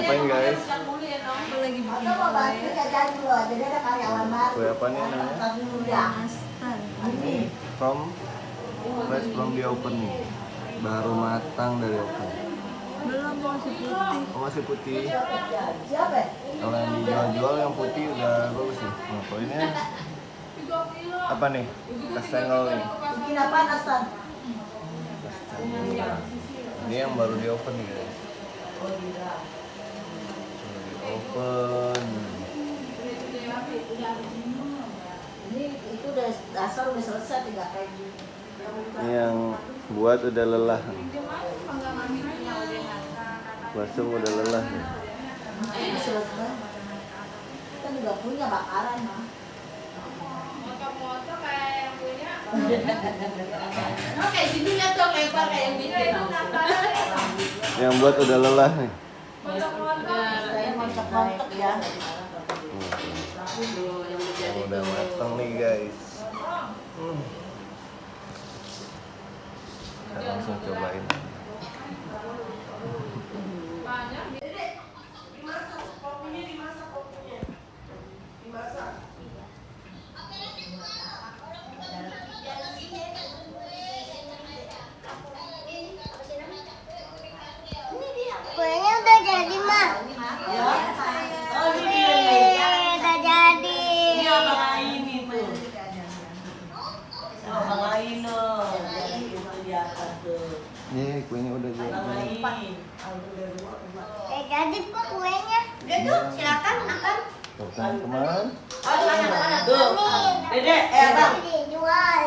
ngapain guys? Aku lagi bikin kue. Kue apa nih namanya? Nastar. Fresh from the oven nih. Baru matang dari oven. Belum, masih putih. Oh masih putih. Kalau yang dijual-jual yang putih udah bagus sih. Nah, kalau ini apa nih? Kastengel nih. Bikin apa nastar? Ini yang baru di oven nih guys. Di oven. Ini itu udah dasar udah selesai tinggal kayak gitu. Ini yang buat udah lelah. Basum udah lelah nih. Ini selesai. Kita juga punya bakaran mah. Moto-moto kayak yang punya. Oke, sininya tuh lebar kayak yang bikin. Yang buat udah lelah nih. Moto-moto. Saya montok-montok ya. Yang udah matang nih guys. Kita langsung cobain. Kuenya udah jadi, Mak. Ya. Oh, ini Udah jadi. ini abang Ain itu. Abang Ain loh. Jadi itu di atas tuh. Kuenya udah Abang jadi. Ain. Udah jadi kok kuenya. Udah tuh, silakan makan. Tuh kan teman. Tuh. Dede, Bang. Dijual.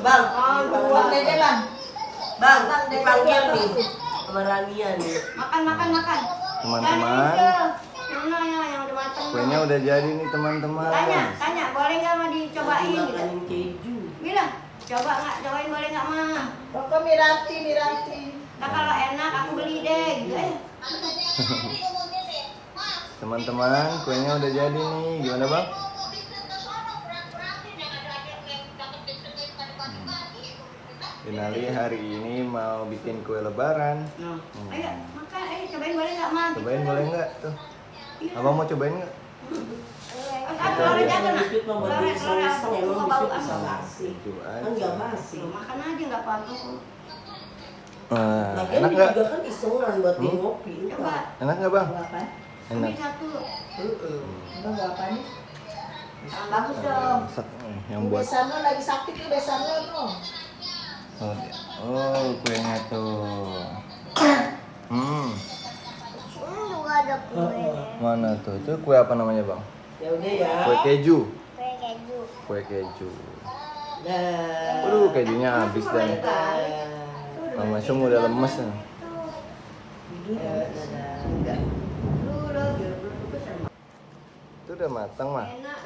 Bang, Bang Dede Bang. Bang, dipanggil nih sama Rania nih. Makan. Teman-teman, Yang udah matang. kuenya udah jadi nih teman-teman. Tanya, boleh nggak mau dicobain? Makanin keju. Bilang, cobain boleh nggak mah? Pokoknya Miranti. Nah, kalau enak aku beli deh, gitu ya. Teman-teman, kuenya udah jadi nih. Gimana bang? Finali hari ini mau bikin kue lebaran. Ayo, makan, cobain boleh nggak mah? Cobain boleh nggak tuh? Abang mau cobain nggak? Lore jatuh, nak. Biskuit mah buat Lore, iseng-iseng aku emang mau biskuit bau bisa apa? basi. Itu Kan aja. nggak basi. Makan aja nggak apa-apa. Lagian Enak ini nggak? juga kan isengan buat di ngopi. Coba, Enak nggak bang? Apa? Enak. ambil satu. Bang apa nih? Bagus dong. Masak yang buat. Besan lo lagi sakit tuh besan lo tuh. Oh, kuenya tuh. Juga ada kue. Mana tuh? Itu kue apa namanya bang? Ya udah ya. Kue keju. Kue keju. Kue keju. Dah. Waduh, kejunya habis dah nih. Mama Sum udah lemes nih. Enggak. Itu udah matang mah. Enak